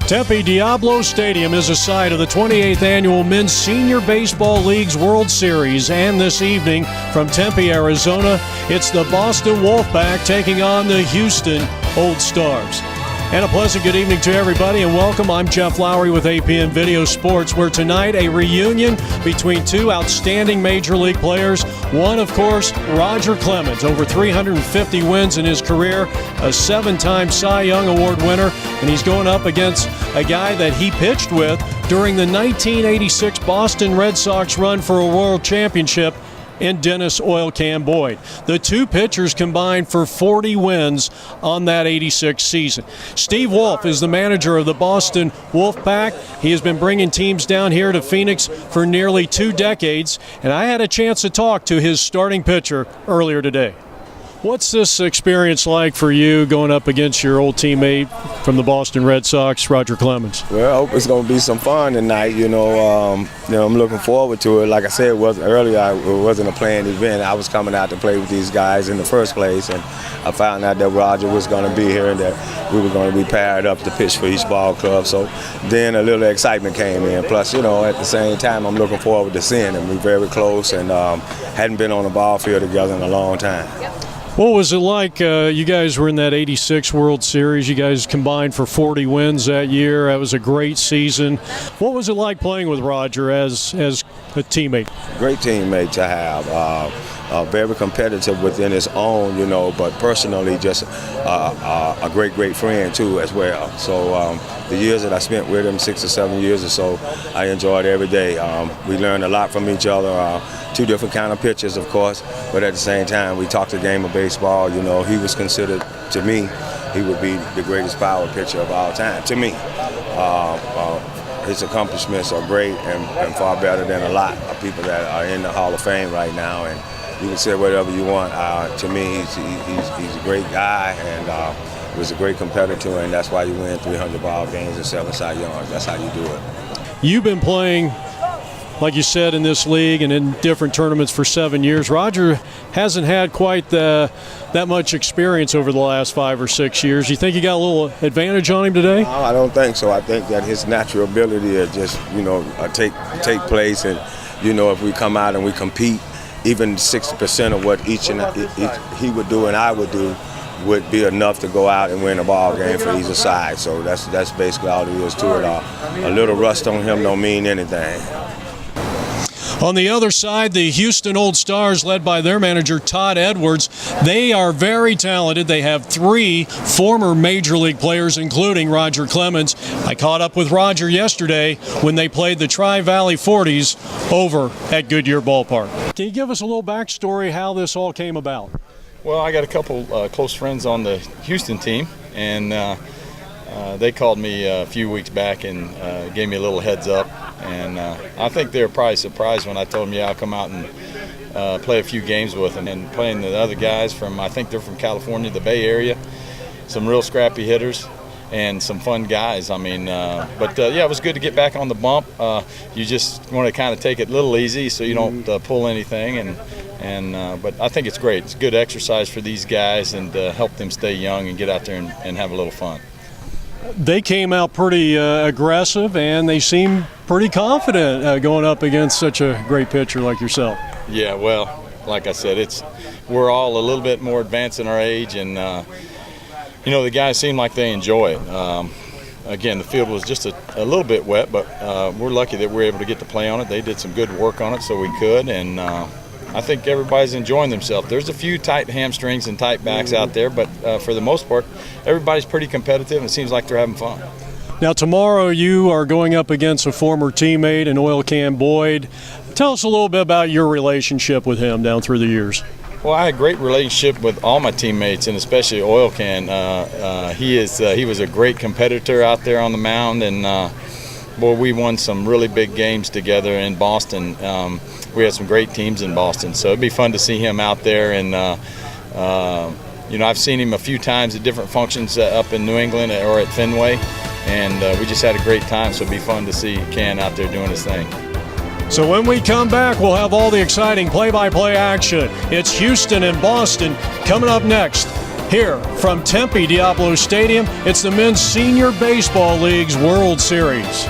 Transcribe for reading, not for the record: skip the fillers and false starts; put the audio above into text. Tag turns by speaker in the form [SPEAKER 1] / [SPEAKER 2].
[SPEAKER 1] Tempe Diablo Stadium is the site of the 28th Annual Men's Senior Baseball League's World Series. And this evening from Tempe, Arizona, it's the Boston Wolfpack taking on the Houston Old Stars. And a pleasant good evening to everybody and welcome. I'm Jeff Lowry with APN Video Sports, where tonight a reunion between two outstanding Major League players. One, of course, Roger Clemens, over 350 wins in his career, a 7-time Cy Young Award winner, and he's going up against a guy that he pitched with during the 1986 Boston Red Sox run for a World Championship in Dennis Oil Can Boyd. The two pitchers combined for 40 wins on that 86 season. Steve Wolf is the manager of the Boston Wolfpack. He has been bringing teams down here to Phoenix for nearly 2 decades, and I had a chance to talk to his starting pitcher earlier today. What's this experience like for you going up against your old teammate from the Boston Red Sox, Roger Clemens?
[SPEAKER 2] Well, I hope it's going to be some fun tonight. I'm looking forward to it. Like I said, it wasn't a planned event. I was coming out to play with these guys in the first place, and I found out that Roger was going to be here and that we were going to be paired up to pitch for each ball club. So then a little excitement came in. Plus, at the same time, I'm looking forward to seeing them. We're very close and hadn't been on the ball field together in a long time.
[SPEAKER 1] What was it like? You guys were in that 86 World Series. You guys combined for 40 wins that year. That was a great season. What was it like playing with Roger as a teammate?
[SPEAKER 2] Great teammate to have. Very competitive within his own, but personally just a great friend too as well. So the years that I spent with him, 6 or 7 years or so, I enjoyed every day. We learned a lot from each other. 2 different kind of pitchers, of course, but at the same time, we talked the game of baseball. He was considered, to me, he would be the greatest power pitcher of all time, to me. His accomplishments are great and far better than a lot of people that are in the Hall of Fame right now. And you can say whatever you want. To me, he's a great guy and was a great competitor, and that's why you win 300 ball games and 7 Cy Youngs. That's how you do it.
[SPEAKER 1] You've been playing, like you said, in this league and in different tournaments for 7 years. Roger hasn't had quite that much experience over the last 5 or 6 years. You think you got a little advantage on him today?
[SPEAKER 2] No, I don't think so. I think that his natural ability to just, take place, and, if we come out and we compete, even 60% of what he would do and I would do would be enough to go out and win a ball game for either side. So that's basically all there is to it. A little rust on him don't mean anything.
[SPEAKER 1] On the other side, the Houston Old Stars, led by their manager, Todd Edwards, they are very talented. They have 3 former Major League players, including Roger Clemens. I caught up with Roger yesterday when they played the Tri-Valley 40s over at Goodyear Ballpark. Can you give us a little backstory how this all came about?
[SPEAKER 3] Well, I got a couple close friends on the Houston team, and they called me a few weeks back and gave me a little heads up. And I think they were probably surprised when I told them, yeah, I'll come out and play a few games with them. And playing the other guys I think they're from California, the Bay Area, some real scrappy hitters and some fun guys. Yeah, it was good to get back on the bump. You just want to kind of take it a little easy so you don't pull anything. But I think it's great. It's good exercise for these guys and help them stay young and get out there and have a little fun.
[SPEAKER 1] They came out pretty aggressive, and they seem pretty confident going up against such a great pitcher like yourself.
[SPEAKER 3] Yeah, well, like I said, we're all a little bit more advanced in our age, and the guys seem like they enjoy it. Again, the field was just a little bit wet, but we're lucky that we're able to get to play on it. They did some good work on it, so we could, and I think everybody's enjoying themselves. There's a few tight hamstrings and tight backs out there, but for the most part, everybody's pretty competitive, and it seems like they're having fun.
[SPEAKER 1] Now, tomorrow you are going up against a former teammate in Oil Can Boyd. Tell us a little bit about your relationship with him down through the years.
[SPEAKER 3] Well, I had a great relationship with all my teammates, and especially Oil Can. He was a great competitor out there on the mound, and we won some really big games together in Boston. We had some great teams in Boston, so it'd be fun to see him out there. And I've seen him a few times at different functions up in New England or at Fenway, and we just had a great time. So it'd be fun to see Ken out there doing his thing.
[SPEAKER 1] So when we come back, we'll have all the exciting play-by-play action. It's Houston and Boston coming up next Here from Tempe Diablo Stadium, it's the Men's Senior Baseball League's World Series.